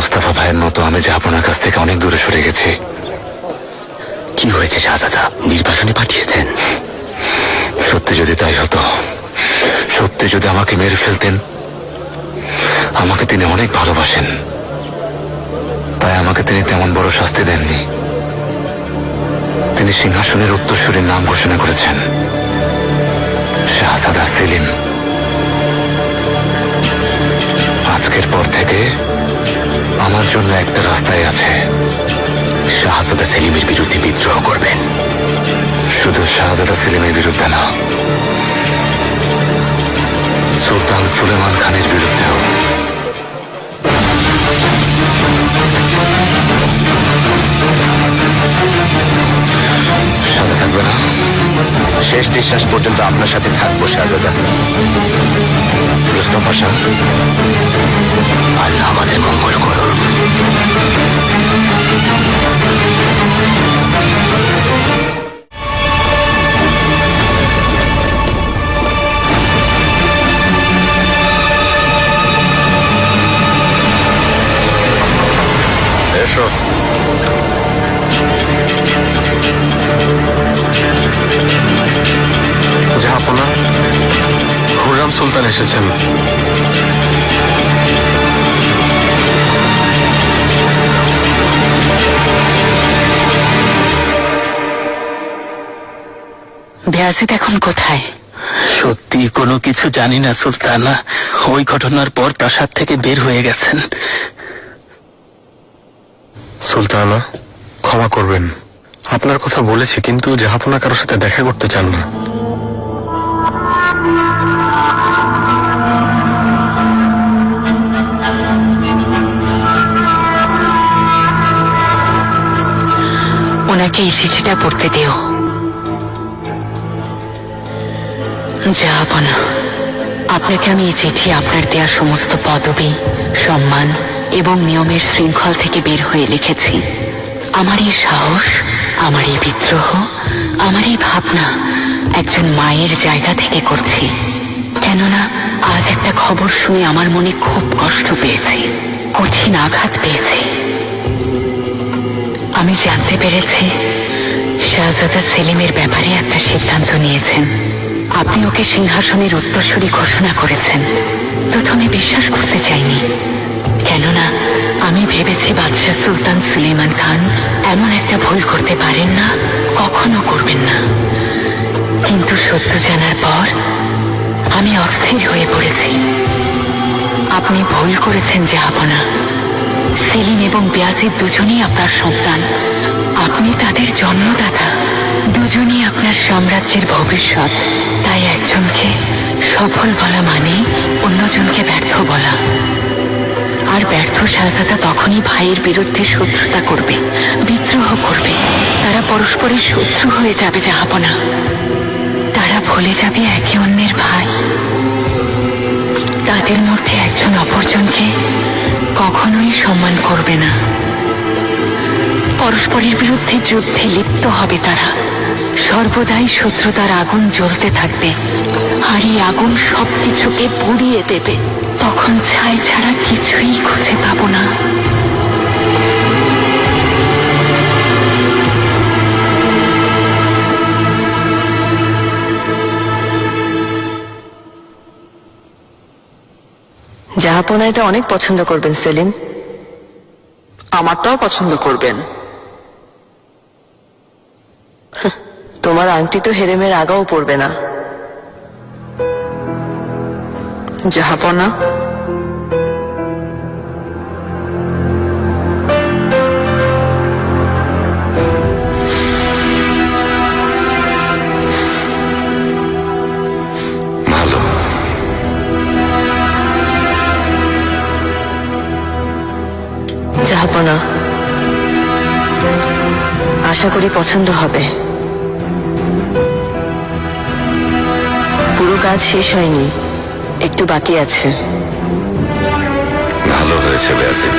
মুস্তাফা ভাইয়ের মতো আমি জাহাপনার কাছ থেকে অনেক দূরে সরে গেছি। কি হয়েছে শাহজাদা? নির্বাসনে পাঠিয়েছেন? সত্যি যদি তাই হতো, সত্যি যদি আমাকে মেরে ফেলতেন। আমাকে তিনি অনেক ভালোবাসেন, তাই আমাকে তিনি তেমন বড় শাস্তি দেননি। তিনি সিংহাসনের উত্তরসূরির নাম ঘোষণা করেছেন, শাহজাদা সেলিম। আজকের পর থেকে আমার জন্য একটা রাস্তায় আছে। শাহজাদা সেলিমের বিরুদ্ধে বিদ্রোহ করবেন? শুধু শাহজাদা সেলিমের বিরুদ্ধে না, সুলতান সুলেমান খানের বিরুদ্ধেও। সাথে থাকবে না? শেষ নিঃশ্বাস পর্যন্ত আপনার সাথে থাকবো শাহজাদা। রুস্তম পাশা, আল্লাহ আমাদের মঙ্গল করুন। এসো। জাহাপনা, হুররাম সুলতান এসেছেন। বায়াজিদ এখন কোথায়? সত্যি কোনো কিছু জানি না সুলতানা। ওই ঘটনার পর প্রাসাদ থেকে বের হয়ে গেছেন। সুলতানা, ক্ষমা করবেন, আপনার কথা বলেছি, কিন্তু জাহাপনা কারোর সাথে দেখা করতে চান না। ওনাকে এই চিঠিটা পড়তে দিও। জাহাপনা, আপনাকে আমি এই চিঠি আপনার দেয়া সমস্ত পদবি, সম্মান এবং নিয়মের শৃঙ্খল থেকে বের হয়ে লিখেছি। আমার এই সাহস, আমার এই বিদ্রোহ, আমার এই ভাবনা একজন মায়ের জায়গা থেকে করছি। কেননা আজ একটা খবর শুনে আমার মনে খুব কষ্ট পেয়েছি, কঠিন আঘাত পেয়েছি। আমি জানতে পেরেছি শাহজাদা সেলিমের ব্যাপারে একটা সিদ্ধান্ত নিয়েছেন। আপনি ওকে সিংহাসনের উত্তরসূরি ঘোষণা করেছেন। প্রথমে বিশ্বাস করতে চাইনি, কেননা আমি ভেবেছি বাদশাহ সুলতান সুলেমান খান এমন একটা ভুল করতে পারেন না, কখনো করবেন না। কিন্তু সত্য জানার পর আমি অস্থির হয়ে পড়েছি। আপনি ভুল করেছেন জাহাপনা। সেলিম এবং বায়াজিদ দুজনেই আপনার সন্তান। আপনি তাদের জন্মদাতা। দুজনেই আপনার সাম্রাজ্যের ভবিষ্যৎ। তাই একজনকে সফল বলা মানে অন্যজনকে ব্যর্থ বলা। আর ব্যর্থ শাহজাদা তখনই ভাইয়ের বিরুদ্ধে শত্রুতা করবে, বিদ্রোহ করবে। তারা পরস্পরের শত্রু হয়ে যাবে জাহাপনা। তারা ভুলে যাবে একে অন্যের ভাই। তাদের মধ্যে একজন অপরজনকে কখনোই সম্মান করবে না। পরস্পরের বিরুদ্ধে যুদ্ধে লিপ্ত হবে তারা। সর্বদাই শত্রুতার আগুন জ্বলতে থাকবে, আর এই আগুন সবকিছুকে পুড়িয়ে দেবে। তখন ছাই ছাড়া কিছুই খুঁজে পাবো না। জাহাপনা এটা অনেক পছন্দ করবেন সেলিম। আমারটাও পছন্দ করবেন। তোমার আংটি তো হেরেমের আগাও পড়বে না। জাহাপনা, ভালো। জাহাপনা, আশা করি পছন্দ হবে। পুরো কাজ শেষ হয়নি, একটু বাকি আছে। ভালো হয়েছে বায়াজিদ,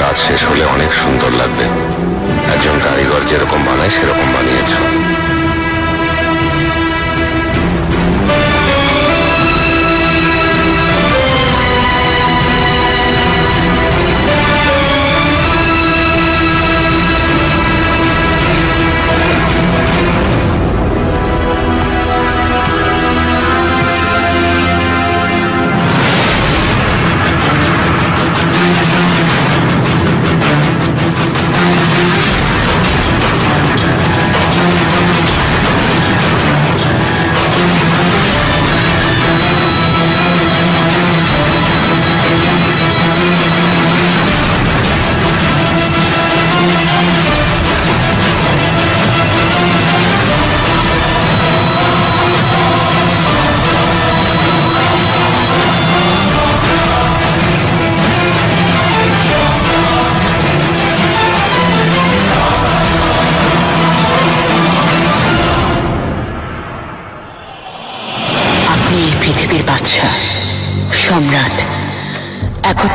কাজ শেষ হলে অনেক সুন্দর লাগবে। একজন কারিগর যেরকম বানায় সেরকম বানিয়েছো।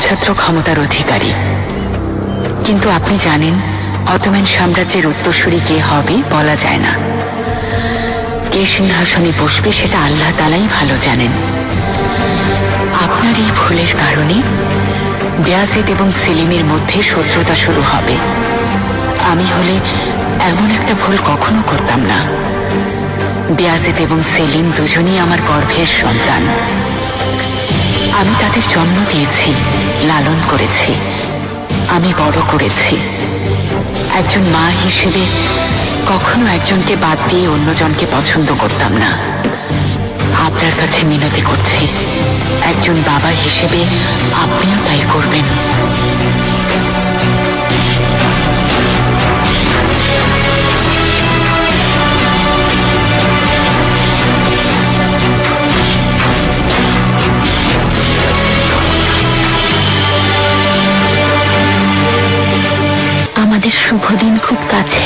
পাশ্চাত্য ক্ষমতার অধিকারী, কিন্তু আপনি জানেন অটোম্যান সাম্রাজ্যের উত্তরসূরি কে হবে বলা যায় না। কে সিংহাসনে বসবে সেটা আল্লাহ তাআলাই ভালো জানেন। আপনার এই ভুলের কারণে বায়াজিদ এবং সেলিমের মধ্যে শত্রুতা শুরু হবে। আমি হলে এমন একটা ভুল কখনো করতাম না। বায়াজিদ এবং সেলিম দুজনেই আমার গর্ভের সন্তান। আমি তাদের জন্ম দিয়েছি, লালন করেছি, আমি বড় করেছি। একজন মা হিসেবে কখনো একজনকে বাদ দিয়ে অন্যজনকে পছন্দ করতাম না। আপনার কাছে মিনতি করছি, একজন বাবা হিসেবে আপনিও তাই করবেন। আমাদের শুভ দিন খুব কাছে,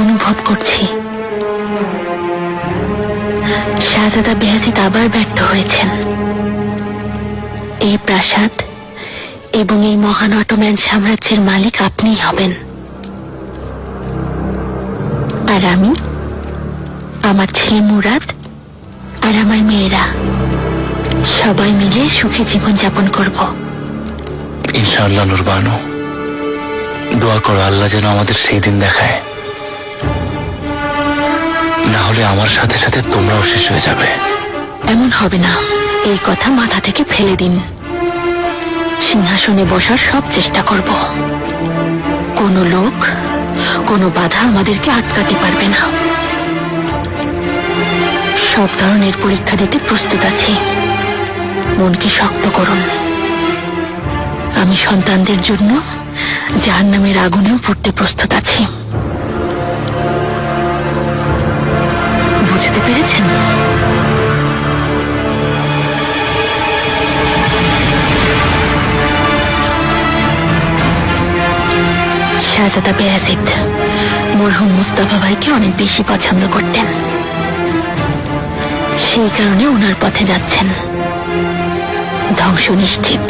অনুভব করছি। শাহজাদা বায়াজিদ আবার ব্যর্থ হয়েছেন। এই প্রাসাদ এবং এই মহান অটোম্যান সাম্রাজ্যের মালিক আপনিই হবেন, আর আমি, আমার ছেলে মুরাদ আর আমার মেয়েরা সবাই মিলে সুখে জীবন যাপন করব। ইনশাআল্লাহ নুরবানু, দোয়া করো আল্লাহ যেন আমাদের সেই দিন দেখায়, না হলে আমার সাথে সাথে তোমরাও শেষ হয়ে যাবে। এমন হবে না, এই কথা মাথা থেকে ফেলে দিন। সিংহাসনে বসার সব চেষ্টা করব। কোনো লোক, কোনো বাধা আমাদেরকে আটকাতে পারবে না। সব ধরনের পরীক্ষা দিতে প্রস্তুত আছি। মনকে শক্ত করুন। আমি সন্তানদের জন্য জাহান্নামের আগুনেও পড়তে প্রস্তুত আছি। বুঝতে পেরেছেন? শাহজাদা বায়াজিদ মরহুম মুস্তাফা ভাইকে অনেক বেশি পছন্দ করতেন, সেই কারণে ওনার পথে যাচ্ছেন। ধ্বংস নিশ্চিত,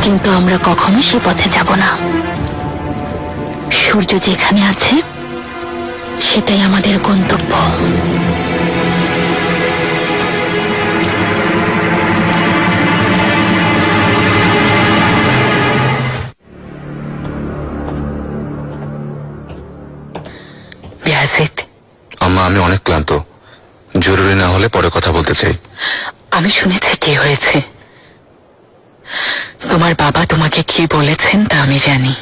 কিন্তু আমরা কখনো সে পথে যাব না। সূর্য যেখানে আছে সেটাই আমাদের গন্তব্য। বায়াজিদ, আম্মা, আমি অনেক ক্লান্ত। জরুরি না হলে পরে কথা বলতে চাই। আমি শুনেছি কি হয়েছে। তোমার বাবা তোমাকে কি বলেছেন তা আমি জানি।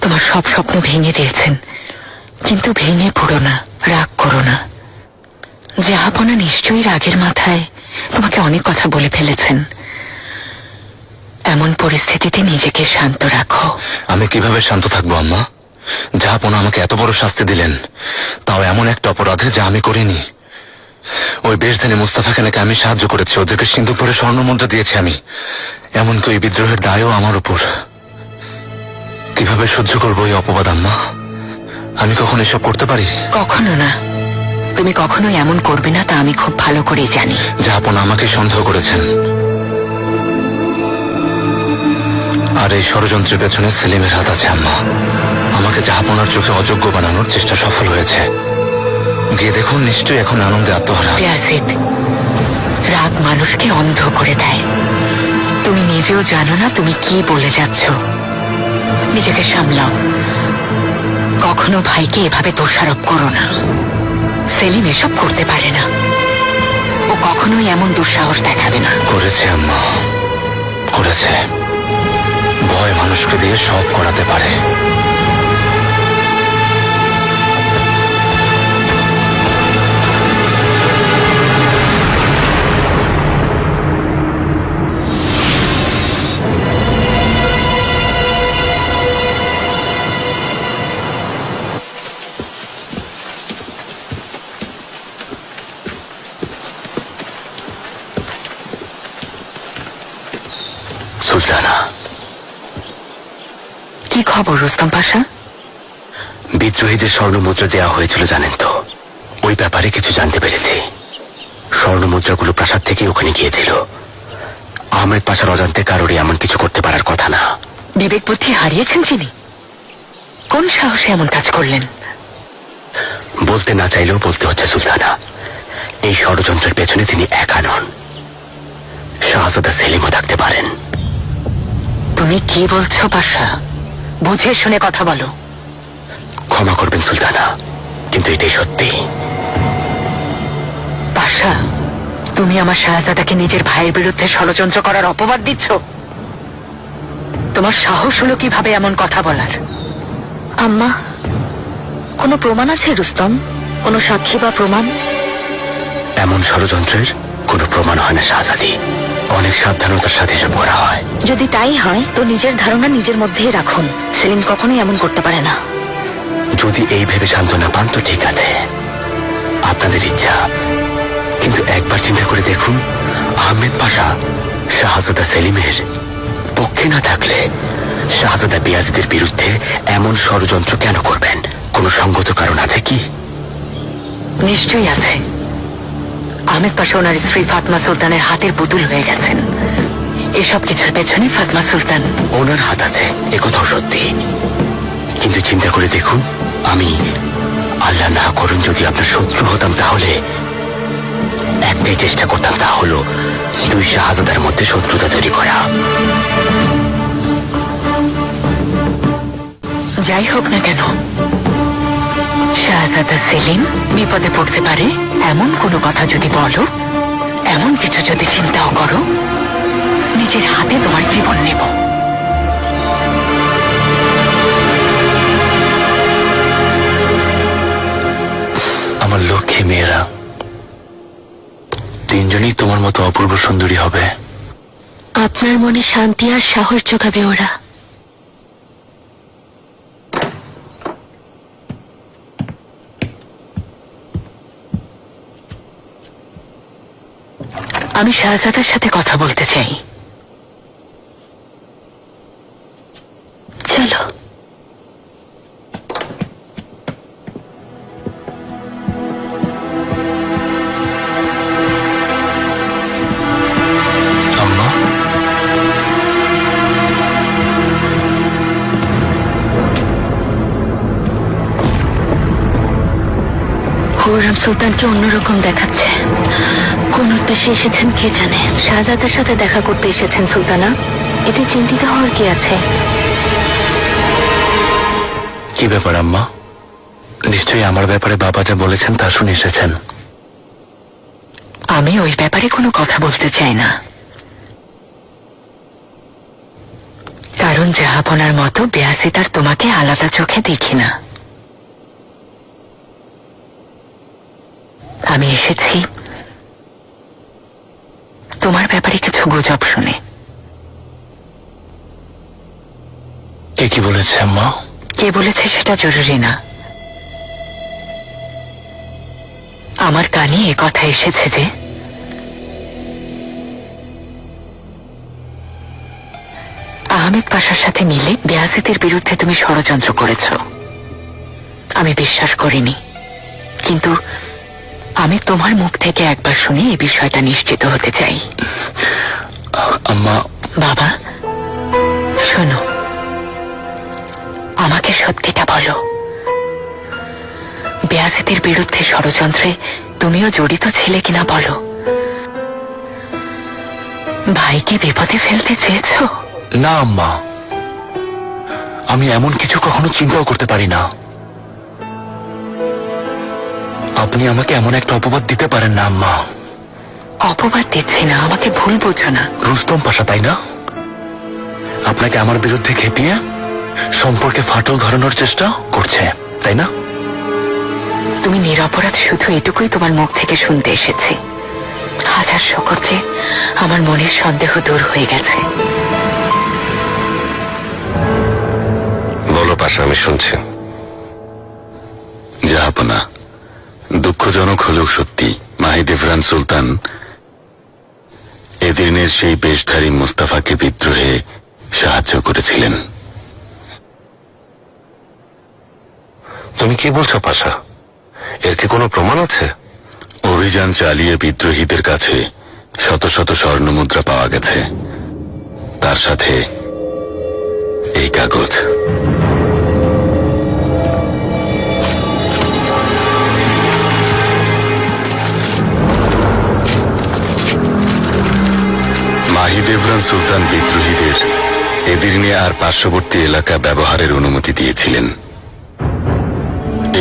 তোমার সব স্বপ্ন ভেঙে দিয়েছেন, কিন্তু ভেঙে পড়ো না, রাগ করো না। জাহাপনা নিশ্চয়ই রাগের মাথায় তোমাকে অনেক কথা বলে ফেলেছেন। এমন পরিস্থিতিতে নিজেকে শান্ত রাখো। আমি কিভাবে শান্ত থাকবো আম্মা? জাহাপনা আমাকে এত বড় শাস্তি দিলেন, তাও এমন একটা অপরাধে যা আমি করিনি। ওই বেশধানী মুস্তাফা খানকে আমি সাহায্য করেছি, ওদেরকে সিন্ধুক ভরে স্বর্ণ মুদ্রা দিয়েছি আমি। এমনকি ওই বিদ্রোহের দায়ও আমার উপর। কিভাবে সহ্য করবো এই অপবাদ আম্মা? আমি কখন এসব করতে পারি? কখনো না। তুমি কখনো এমন করবে না তা আমি খুব ভালো করেই জানি। জাহাপনা আমাকে সন্দেহ করেছেন, আর এই ষড়যন্ত্রের পেছনে সেলিমের হাত আছে আম্মা। আমাকে জাহাপনার চোখে অযোগ্য বানানোর চেষ্টা সফল হয়েছে। গিয়ে দেখুন, নিশ্চয়ই এখন আনন্দে আত্মহারা। বায়াজিদ, রাগ মানুষকে অন্ধ করে দেয়। তুমি নিজেও জানো না তুমি কি বলে যাচ্ছ। নিজেকে সামলাও। কখনো ভাইকে এভাবে দোষারোপ করো না। সেলিম এসব করতে পারে না, ও কখনোই এমন দুঃসাহস দেখাবে না। করেছে আম্মা, করেছে। ভয় মানুষকে দিয়ে সব করাতে পারে। সুলতানা, কি খবর রুস্তম পাশা? বিদ্রোহীদের স্বর্ণ মুদ্রা দেওয়া হয়েছিল জানেন তো? ওই ব্যাপারে কিছু জানতে পেরেছি। স্বর্ণ মুদ্রাগুলো প্রাসাদ থেকে ওখানে গিয়েছিল। আহমেদ পাশার অজান্তে কারোরই এমন কিছু করতে পারার কথা না। বিবেক বুদ্ধি হারিয়েছেন তিনি? কোন সাহসে এমন কাজ করলেন? বলতে না চাইলেও বলতে হচ্ছে সুলতানা, এই ষড়যন্ত্রের পেছনে তিনি একা নন, শাহজাদা সেলিমও থাকতে পারেন। তুমি কি বলছো পাশা? বুঝে শুনে কথা বলো। ক্ষমা করবেন সুলতানা, কিন্তু এটাই সত্যি। পাশা, তুমি আমার শাহজাদাকে নিজের ভাইয়ের বিরুদ্ধে ষড়যন্ত্র করার অপবাদ দিচ্ছ। তোমার সাহস হলো কিভাবে এমন কথা বলার? আম্মা, কোনো প্রমাণ আছে রুস্তম? কোনো সাক্ষী বা প্রমাণ? এমন ষড়যন্ত্রের কোনো প্রমাণ হয় না শাহজাদি। অনেক সাবধানতার সাথে এসব করা হয়। যদি তাই হয় তো নিজের ধারণা নিজের মধ্যেই রাখুন। সেলিম কখনোই এমন করতে পারে না। যদি এই ভেবে সান্ত্বনা পান তো ঠিক আছে, আপনাদের ইচ্ছা। কিন্তু একবার চিন্তা করে দেখুন, আহমেদ পাশা শাহজাদা সেলিমের পক্ষে না থাকলে শাহজাদা বেয়াজিদের বিরুদ্ধে এমন ষড়যন্ত্র কেন করবেন? কোনো সঙ্গত কারণ আছে কি? নিশ্চয়ই আছে। আহমেদ পাশা ওনার স্ত্রী ফাতমা সুলতানের হাতের পুতুল হয়ে গেছেন। এসব কিছুর পেছনে ফাতমা সুলতান। ওনার হাত আছে, একথাও সত্যি। কিন্তু চিন্তা করে দেখুন, আমি আল্লাহ না করুন যদি আপনার শত্রু হতাম, তাহলে একটাই চেষ্টা করতাম, তা হলো দুই শাহজাদার মধ্যে শত্রুতা তৈরি করা। যাই হোক না কেন, শাহজাদা সেলিম বিপদে পড়তে পারে এমন কোনো কথা যদি বলো, এমন কিছু যদি চিন্তাও করো, নিজের হাতে তোমার জীবন নেব। আমার লক্ষ্মী মেয়েরা তিনজনই তোমার মতো অপূর্ব সুন্দরী হবে। আপনার মনে শান্তি আর সাহস যোগাবে ওরা। আমি শাহজাদার সাথে কথা বলতে চাই। চলো। আম্মা, হুররাম সুলতানকে অন্যরকম দেখাচ্ছে। কোন উদ্দেশ্যে এসেছেন কে জানে। শাহজাদার সাথে দেখা করতে এসেছেন সুলতানা, এতে চিন্তিত হওয়ার কি আছে? কি ব্যাপার আম্মা? নিশ্চয়ই আমার ব্যাপারে বাবা যা বলেছেন তা শুনে এসেছেন। আমি ওই ব্যাপারে কোনো কথা বলতে চাই না, কারণ জাহাপনার মতো বেয়াসিতার তোমাকে আলাদা চোখে দেখি না। আমি এসেছি তোমার ব্যাপারে কিছু গুজব শুনে। কে কি বলেছে আম্মা? কে বলেছে সেটা জরুরি না। আমার কানে এ কথা এসেছে যে আহমেদ পাশার সাথে মিলে বেয়াজিদের বিরুদ্ধে তুমি ষড়যন্ত্র করেছ। আমি বিশ্বাস করিনি, কিন্তু আমি তোমার মুখ থেকে একবার শুনে এই বিষয়টা নিশ্চিত হতে চাই। আম্মা, বাবা শোনো, আমাকে সত্যিটা বলো, বেয়াজিদের বিরুদ্ধে ষড়যন্ত্রে তুমিও জড়িত ছিলে কিনা বলো। ভাইকে বিপদে ফেলতে চেয়েছো? না আম্মা, আমি এমন কিছু কখনো চিন্তাও করতে পারি না। আপনি আমাকে এমন একটা অপবাদ দিতে পারেন না আম্মা। অপবাদ দিচ্ছি না, আমাকে ভুল বোঝো না। রুস্তম পাশা তাই না? আপনাকে আমার বিরুদ্ধে খেপিয়ে সম্পর্কে ফাটল ধরানোর চেষ্টা করছে, তাই না? তুমি নিরপরাধ, শুধু এটুকুই তোমার মুখ থেকে শুনতে এসেছি। হাজার শুকর যে আমার মনের সন্দেহ দূর হয়ে গেছে। বলো পাশা, আমি শুনছি। জাহাপনা, দুঃখজনক হলেও সত্যি মাহিদ ইফরান সুলতান এদিনের সেই বেশধারী মুস্তাফাকে বিদ্রোহে সাহায্য করেছিলেন। তুমি কি বলছো পাশা? এর কি কোনো প্রমাণ আছে? ও অভিযান চালিয়ে বিদ্রোহীদের কাছে শত শত স্বর্ণমুদ্রা পাওয়া গেছে, তার সাথে এই কাগজ। মাহিদেভরান সুলতান বিদ্রোহীদের এদিরনে আর পার্শ্ববর্তী এলাকা ব্যবহারের অনুমতি দিয়েছিলেন।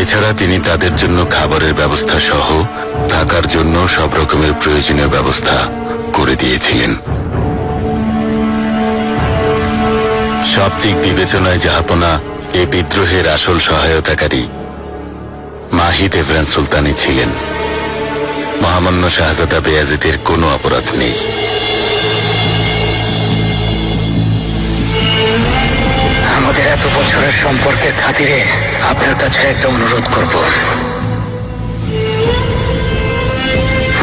এছাড়া তিনি তাদের জন্য খাবারের ব্যবস্থা সহ থাকার জন্য সব রকমের প্রয়োজনীয় ব্যবস্থা করে দিয়েছিলেন। সব দিক বিবেচনায় জাহাপনা এ বিদ্রোহের আসল সহায়তাকারী মাহিদেভরান সুলতানই ছিলেন। মহামান্য শাহজাদা বেয়াজিদের কোনো অপরাধ নেই। আমাদের এত বছরের সম্পর্কের খাতিরে আপনার কাছে একটা অনুরোধ করব।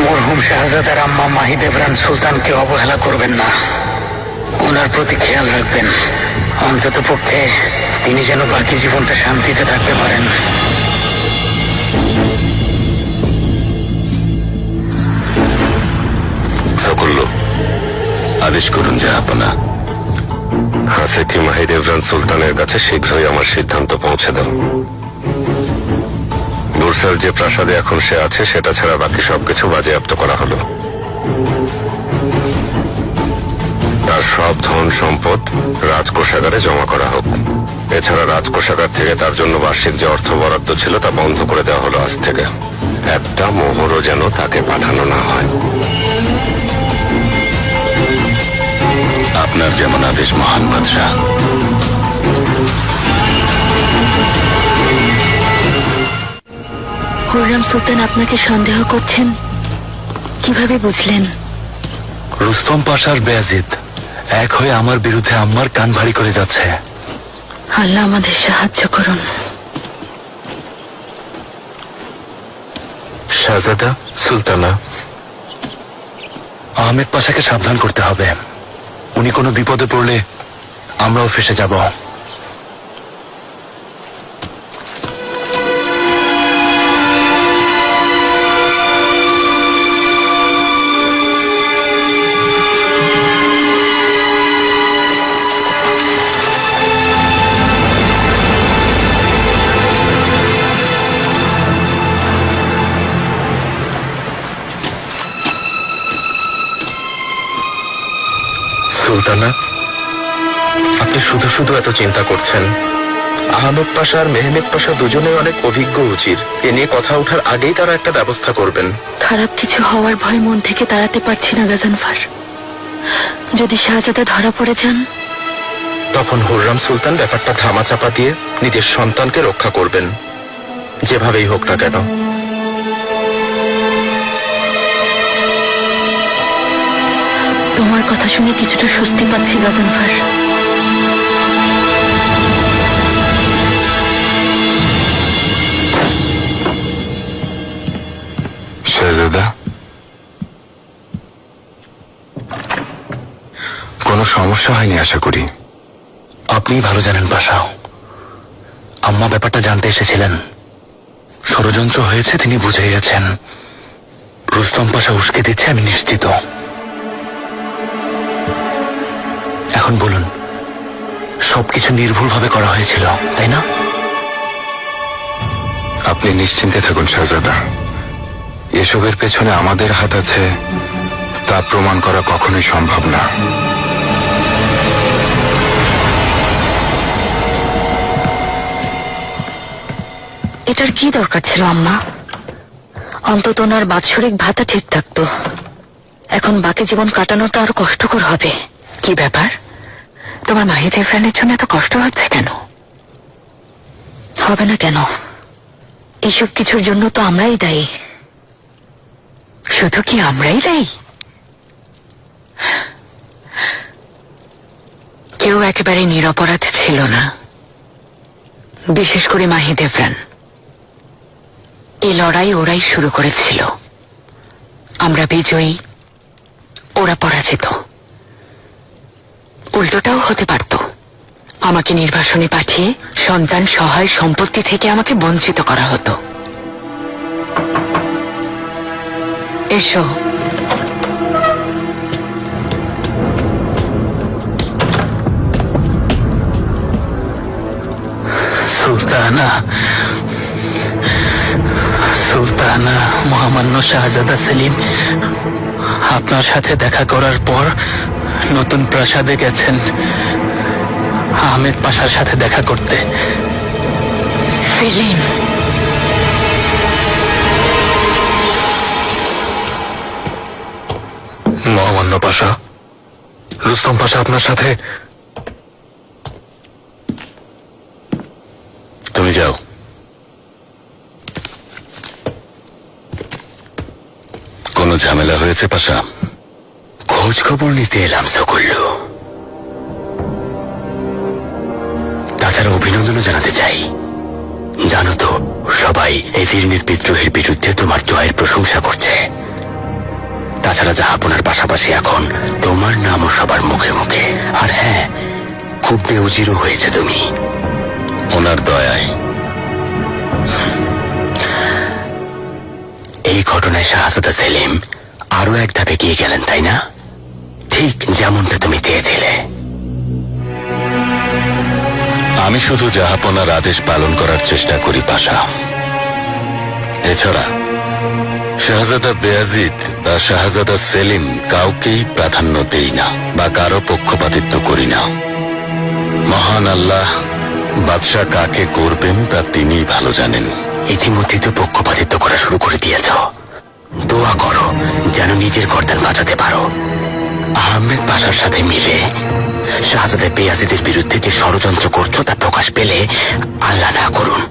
মরহুম শাহজাদার আম্মা মাহিদেভরান সুলতানকে অবহেলা করবেন না, ওনার প্রতি খেয়াল রাখবেন। অন্তত পক্ষে তিনি যেন বাকি জীবনটা শান্তিতে থাকতে পারেন। সকল্য আদেশ করুন জাহাপনা। হাসেকি মাহিদেভরান সুলতানের কাছে শীঘ্রই আমার সিদ্ধান্ত পৌঁছে দাও। বুরসার যে প্রাসাদে এখন সে আছে সেটা ছাড়া বাকি সবকিছু বাজেয়াপ্ত করা হলো। তার সব ধন সম্পদ রাজকোষাগারে জমা করা হোক। এছাড়া রাজকোষাগার থেকে তার জন্য বার্ষিক যে অর্থ বরাদ্দ ছিল তা বন্ধ করে দেওয়া হলো আজ থেকে। একটা মোহরও যেন তাকে পাঠানো না হয়। আপনার যেমন আদেশ মহান বাদশাহ। হুররাম সুলতান আপনাকে সন্দেহ করছেন, কিভাবে বুঝলেন? রুস্তম পাশার বেয়াজিদ এক হয়ে আমার বিরুদ্ধে আম্মার কান ভারী করে যাচ্ছে। আল্লাহ আমাদের সাহায্য করুন। শাহজাদা সুলতানা, আহমেদ পাশাকে সাবধান করতে হবে। উনি কোনো বিপদে পড়লে আমরাও ফেসে যাব। সুলতানা, আপনি শুধু শুধু এত চিন্তা করছেন। আহমেদ পাশা আর মেহমেদ পাশা দুজনেই অনেক অভিজ্ঞ উজির। এ নিয়ে কথা ওঠার আগেই তারা একটা ব্যবস্থা করবেন। খারাপ কিছু হওয়ার ভয় মন থেকে তাড়াতে পারছি না গাজানফার। যদি শাহজাদা ধরা পড়ে যান, তখন হুররাম সুলতান ব্যাপারটা ধামাচাপা দিয়ে নিজের সন্তানকে রক্ষা করবেন, যেভাবেই হোক না কেন। তোমার কথা শুনে কিছুটা স্বস্তি পাচ্ছি গাজানফার। শাহজাদা, কোনো সমস্যা হয়নি আশা করি। আপনি ভালো জানেন পাশা, আম্মা ব্যাপারটা জানতে এসেছিলেন। ষড়যন্ত্র হয়েছে তিনি বুঝে গেছেন। রুস্তম পাশা উস্কে দিচ্ছে আমি নিশ্চিত। এখন বলুন, সবকিছু নির্ভুলভাবে করা হয়েছিল, তাই না? আপনি নিশ্চিন্তে থাকুন শাহজাদা। এসবের পেছনে আমাদের হাত আছে তা প্রমাণ করা কখনোই সম্ভব না। এটার কি দরকার ছিল আম্মা? অন্তত ওনার বাৎসরিক ভাতা ঠিক থাকতো। এখন বাকি জীবন কাটানোটা আরো কষ্টকর হবে। কি ব্যাপার? তোমার মাহিদেভরানের জন্য এত কষ্ট হচ্ছে কেন? হবে না কেন? এইসব কিছুর জন্য তো আমরাই দায়ী। শুধু কি আমরাই দায়ী? কেউ একেবারে নিরপরাধ ছিল না, বিশেষ করে মাহিদেভরান। এই লড়াই ওরাই শুরু করেছিল। আমরা বিজয়ী, ওরা পরাজিত। উল্টোটাও হতে পারত। আমাকে নির্বাসনে পাঠিয়ে সন্তান সহায় সম্পত্তি থেকে আমাকে বঞ্চিত করা হতো। এসো। সুলতানা, সুলতানা, মহামান্য শাহজাদা সেলিম আপনার সাথে দেখা করার পর নতুন প্রাসাদে গেছেন আহমেদ পাশার সাথে দেখা করতে। সেলিম, মহামান্য পাশা, রুস্তম পাশা আপনার সাথে। তুমি যাও। কোনো ঝামেলা হয়েছে পাশা? খোঁজ খবর নিতে এলাম সকল্লু। তাছাড়া অভিনন্দনও জানাতে চাই। জানো তো, সবাই এদিরনের বিদ্রোহের বিরুদ্ধে তোমার জয়ের প্রশংসা করছে। তাছাড়া জাহাপনার পাশাপাশি এখন তোমার নামও সবার মুখে মুখে। আর হ্যাঁ, খুব বেউজিরও হয়েছে তুমি। ওনার দয়ায়। এই ঘটনায় শাহজাদা সেলিম আরো এক ধাপে এগিয়ে গেলেন, তাই না? ঠিক যেমনটা তুমি চেয়েছিলে। আমি শুধু জাহাপনার আদেশ পালন করার চেষ্টা করি পাশা। এছাড়া শাহজাদা বেয়াজিদ বা শাহজাদা সেলিম কাউকেই প্রাধান্য দেই না বা কারো পক্ষপাতিত্ব করি না। মহান আল্লাহ বাদশাহ কাকে করবেন তা তিনিই ভালো জানেন। ইতিমধ্যে তো পক্ষপাতিত্ব করা শুরু করে দিয়েছ। দোয়া করো যেন নিজের গর্দান বাঁচাতে পারো। আহমেদ পাশার সাথে মিলে শাহজাদা বেয়াজিদের বিরুদ্ধে যে ষড়যন্ত্র করছো তা প্রকাশ পেলে আল্লাহ না করুন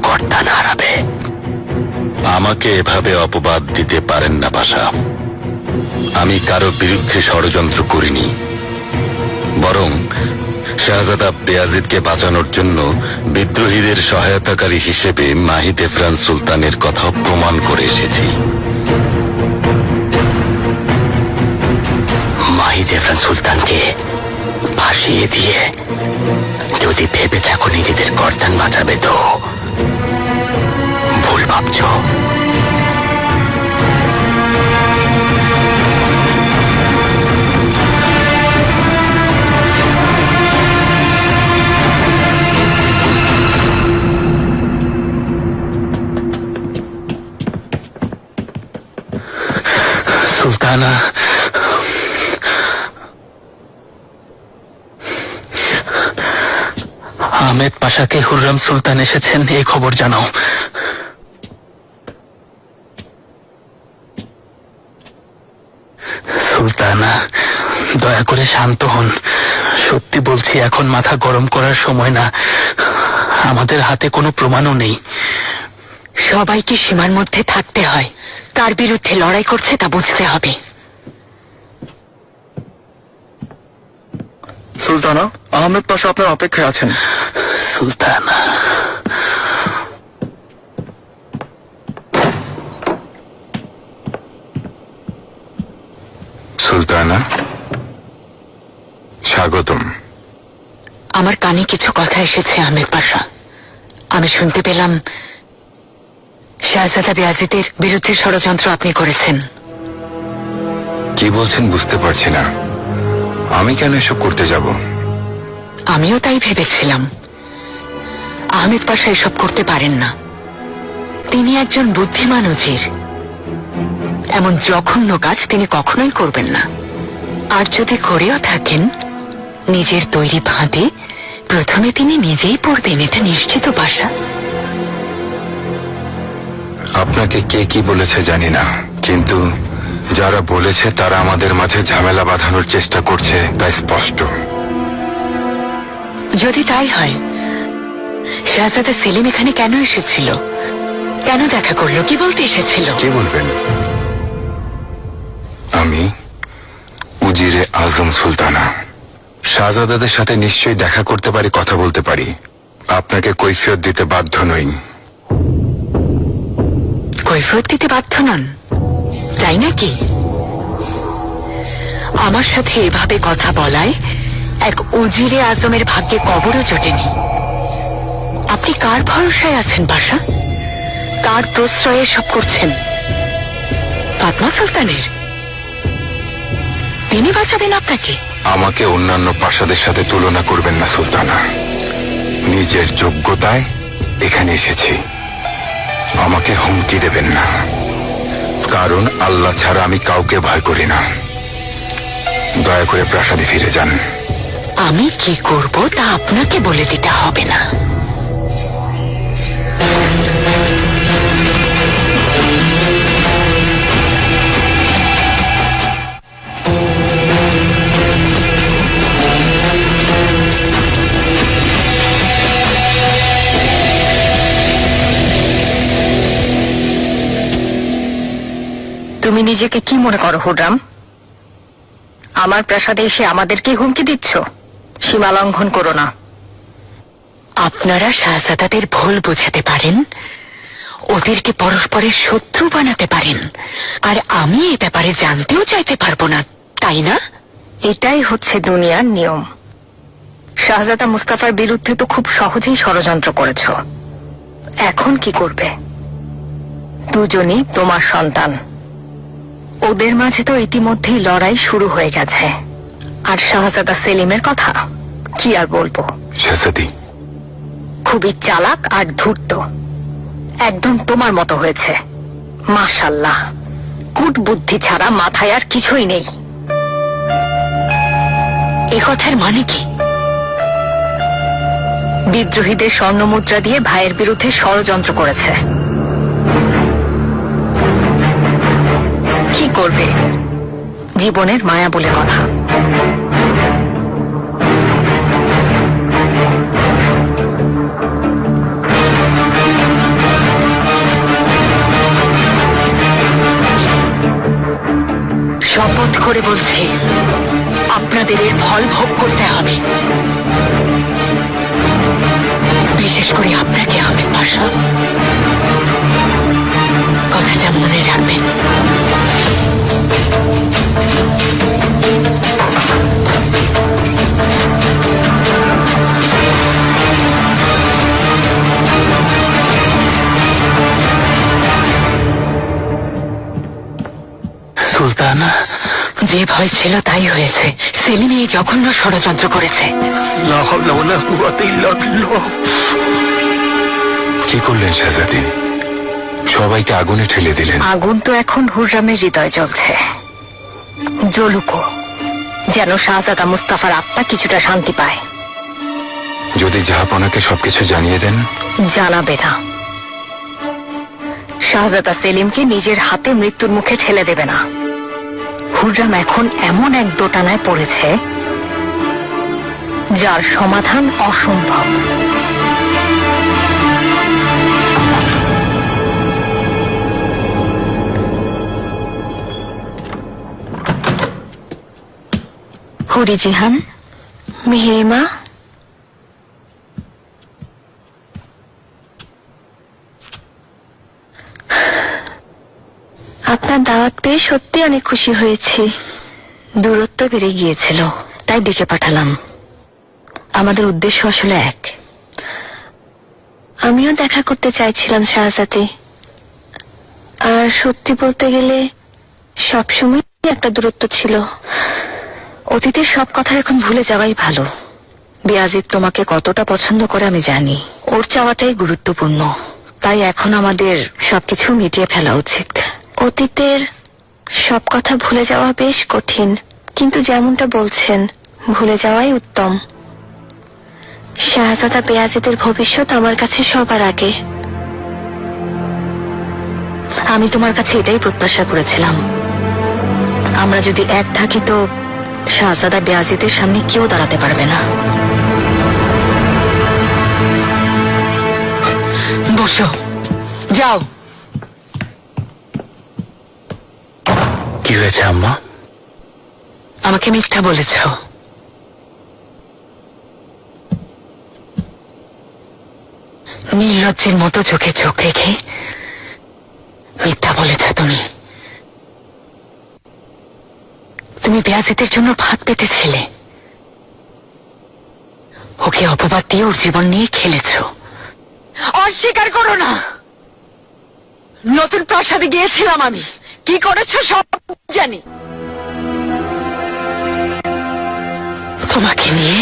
গর্দান হারাবে। আমাকে এভাবে অপবাদ দিতে পারেন না পাশা। আমি কারো বিরুদ্ধে ষড়যন্ত্র করিনি, বরং শাহজাদা বেয়াজিদকে বাঁচানোর জন্য বিদ্রোহীদের সহায়তাকারী হিসেবে মাহিদ এফরান সুলতানের কথা প্রমাণ করে এসেছি। মাহিদ এফরান সুলতানকে ভাসিয়ে দিয়ে যদি ভেবে থাকো নিজেদের গর্দান বাঁচাবে তো ভুল ভাবছো। সুলতানা, আহমেদ পাশাকে হুররাম সুলতান এসেছেন এই খবর জানাও। সুলতানা, দয়া করে শান্ত হন। সত্যি বলছি, এখন মাথা গরম করার সময় না। আমাদের হাতে কোনো প্রমাণও নেই। সবাইকে সীমার মধ্যে থাকতে হয়। কার বিরুদ্ধে লড়াই করছে তা বুঝতে হবে। সুলতানা, আহমেদ পাশা আপনার অপেক্ষায় আছেন। সুলতানা, সুলতানা, স্বাগতম। আমার কানে কিছু কথা এসেছে আহমেদ পাশা। আমি শুনতে পেলাম শাহজাদা বেয়াজিদের বিরুদ্ধে ষড়যন্ত্র আপনি করেছেন। কি বলছেন বুঝতে পারছি না। আমি কেন এসব করতে যাব? আমিও তাই ভেবেছিলাম। আহমেদ পাশা এসব করতে পারেন না। তিনি একজন বুদ্ধিমান উজির। এমন জঘন্য কাজ তিনি কখনোই করবেন না। আর যদি করেও থাকেন, নিজের তৈরি ফাঁদে প্রথমে তিনি নিজেই পড়বেন, এটা নিশ্চিত পাশা। আপনাকে কে কি বলেছে জানি না, কিন্তু যারা বলেছে তারা আমাদের মাঝে ঝামেলা বাঁধানোর চেষ্টা করছে, তাই স্পষ্ট। যদি তাই হয়, শাহজাদা সেলিম এখানে কেন এসেছিল? কেন দেখা করলো? কি বলতে এসেছিল? কে বলবেন? আমি উজিরে আজম সুলতানা। শাহজাদাদের সাথে নিশ্চয়ই দেখা করতে পারি, কথা বলতে পারি। আপনাকে কৈফিয়ত দিতে বাধ্য নই। কৈফিয়ত দিতে বাধ্য নন, তাই নাকি? আমার সাথে এভাবে কথা বলায় এক উজিরে আজমের ভাগ্যে কবরও জোটেনি। আপনি কার ভরসায় আছেন বাসা? কার প্রশ্রয়ে সব করছেন? ফাতমা সুলতানের? তিনি বাঁচাবেন আপনাকে? আমাকে অন্যান্য প্রাসাদের সাথে তুলনা করবেন না সুলতানা। নিজের যোগ্যতায় এখানে এসেছি, আমাকে হুমকি দেবেন না, কারণ আল্লাহ ছাড়া আমি কাউকে ভয় করি না। দয়া করে প্রাসাদে ফিরে যান। আমি কি করব তা আপনাকে বলে দিতে হবে না। তুমি নিজেকে কি মনে করো হুররাম? আমার প্রাসাদে এসে আমাদেরকে হুমকি দিচ্ছ? সীমা লঙ্ঘন করো না। আপনারা শাহজাদাদের ভুল বোঝাতে পারেন, ওদেরকে পরস্পরের শত্রু বানাতে পারেন, আর আমি এই ব্যাপারে জানতেও চাইতে পারবো না, তাই না? এটাই হচ্ছে দুনিয়ার নিয়ম। শাহজাদা মুস্তাফার বিরুদ্ধে তো খুব সহজেই ষড়যন্ত্র করেছ। এখন কি করবে? দুজনই তোমার সন্তান। ওদের মাঝে তো ইতিমধ্যেই লড়াই শুরু হয়ে গেছে। আর শাহজাদা সেলিমের কথা কি আর বলবো। শাহজাদি, খুবই চালাক আর ধূর্ত, একদম তোমার মতো হয়েছে। মাশাল্লাহ, কূট বুদ্ধি ছাড়া মাথায় আর কিছুই নেই। এ কথার মানে কি? বিদ্রোহীদের স্বর্ণমুদ্রা দিয়ে ভাইয়ের বিরুদ্ধে ষড়যন্ত্র করেছে। কি করবে? জীবনের মায়া বলে কথা। শপথ করে বলছি, আপনাদের এর ফল ভোগ করতে হবে। বিশেষ করে আপনাকে আহমেদ পাশা, কথাটা মনে রাখবেন। সুলতানা, যে ভয় ছিল তাই হয়েছে। সেলিম এই জঘন্য ষড়যন্ত্র করেছে। কি করলেন শাহজাদি? সবাইকে আগুনে ঠেলে দিলেন। আগুন তো এখন হুররামের হৃদয় জ্বলছে। জ্বলুকো, যেন শাহজাদা মুস্তাফার আত্মা কিছুটা শান্তি পায়। যদি জাহাপনাকে সবকিছু জানিয়ে দেন? জানাবে না। শাহজাদা সেলিমকে নিজের হাতে মৃত্যুর মুখে ঠেলে দেবে না। হুররাম এখন এমন এক দোটানায় পড়েছে যার সমাধান অসম্ভব। হুরি জিহান, মিহিরিমা, আপনার দাওয়াত পেয়ে সত্যি অনেক খুশি হয়েছি। দূরত্ব বেড়ে গিয়েছিল, তাই ডেকে পাঠালাম। আমাদের উদ্দেশ্য আসলে এক। আমিও দেখা করতে চাইছিলাম শাহজাদি। আর সত্যি বলতে গেলে সবসময় একটা দূরত্ব ছিল। অতীতের সব কথা এখন ভুলে যাওয়াই ভালো। বিয়াজিদ তোমাকে কতটা পছন্দ করে আমি জানি। ওর চাওয়াটাই গুরুত্বপূর্ণ। তাই এখন আমাদের সবকিছু মিটিয়ে ফেলা উচিত। অতীতের সব কথা ভুলে যাওয়া বেশ কঠিন, কিন্তু যেমনটা বলছেন ভুলে যাওয়াই উত্তম। শাহজাদা বেয়াজিদের ভবিষ্যৎ আমার কাছে সবার আগে। আমি তোমার কাছে এটাই প্রত্যাশা করেছিলাম। আমরা যদি এক থাকি তো শাহজাদা বেয়াজিদের সামনে কেউ দাঁড়াতে পারবে না। বসো, যাও। কি হয়েছে আম্মা? আমাকে মিথ্যা বলেছ। নির্লজ্জের মতো চোখে চোখ রেখে মিথ্যা বলেছ তুমি। তুমি বেয়াজিদের জন্য ভাত পেতেছিলে, ওকে অপবাদ দিয়ে ওর জীবন নিয়ে খেলেছ। অস্বীকার করো না। নতুন প্রাসাদে গিয়েছিলাম আমি, কি করেছো সব জানি। তোমাকে নিয়ে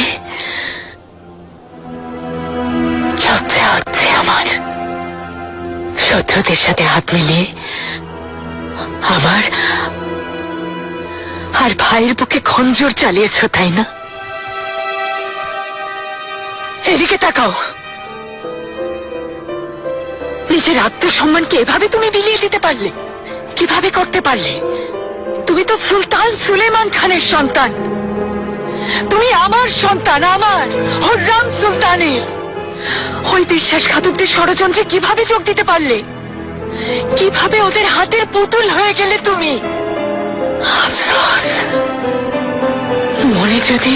লজ্জা হচ্ছে আমার। শত্রুদের সাথে হাত মিলিয়ে আমার আর ভাইয়ের বুকে খঞ্জর চালিয়েছ, তাই না? এদিকে তাকাও। নিজের আত্মসম্মানকে এভাবে তুমি বিলিয়ে দিতে পারলে? কিভাবে করতে পারলে? তুমি তো সুলতান সুলেমান খানের সন্তান। তুমি আমার সন্তান, আমার হুররাম সুলতানের। ওই বিশ্বাসঘাতকদের ষড়যন্ত্রে কিভাবে যোগ দিতে পারলে? কিভাবে ওদের হাতের পুতুল হয়ে গেলে তুমি? আফসোস, মনে যদি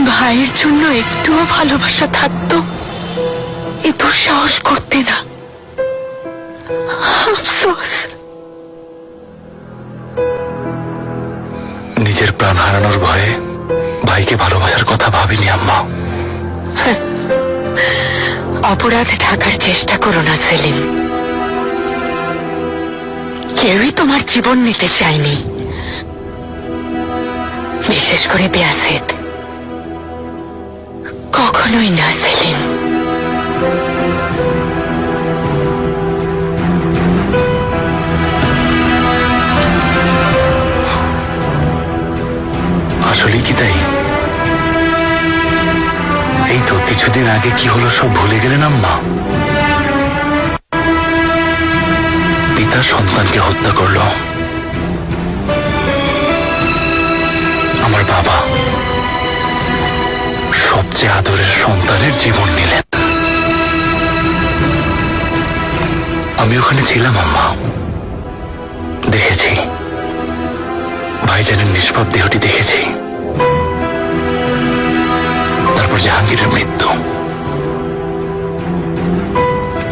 ভাইয়ের জন্য একটুও ভালোবাসা থাকতো এ দুঃসাহস করতে না। আফসোস। নিজের প্রাণ হারানোর ভয়ে ভাইকে ভালোবাসার কথা ভাবিনি আম্মা। অপরাধ ঢাকার চেষ্টা করো না সেলিম। কেউই তোমার জীবন নিতে চায়নি, বিশেষ করে বেয়াসেদ। কখনোই না সেলিম। আসলে কি তাই? এই তো কিছুদিন আগে কি হলো সব ভুলে গেলেন আম্মা? পিতা সন্তানকে হত্যা করলো। আমার বাবা সবচেয়ে আদরের সন্তানের জীবন নিলেন। আমি ওখানে ছিলাম আম্মা, দেখেছি। ভাইজানের নিষ্পাপ দেহটি দেখেছি। তারপর জাহাঙ্গীরের মৃত্যু।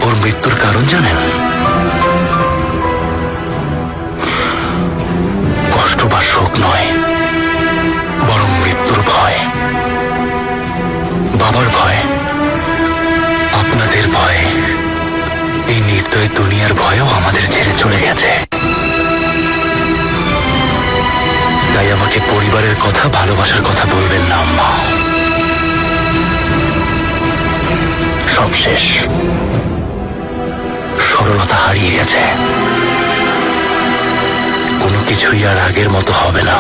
ওর মৃত্যুর কারণ জানেন? কষ্ট বা শোক নয়, বরং মৃত্যুর ভয়। বাবার ভয়, আপনাদের ভয়, এই নির্দয় দুনিয়ার ভয়ও আমাদের ছেড়ে চলে গেছে। তাই আমাকে পরিবারের কথা, ভালোবাসার কথা বলবেন না আম্মা। সব শেষ। সরলতা হারিয়ে গেছে। কোনো কিছুই আর আগের মতো হবে না।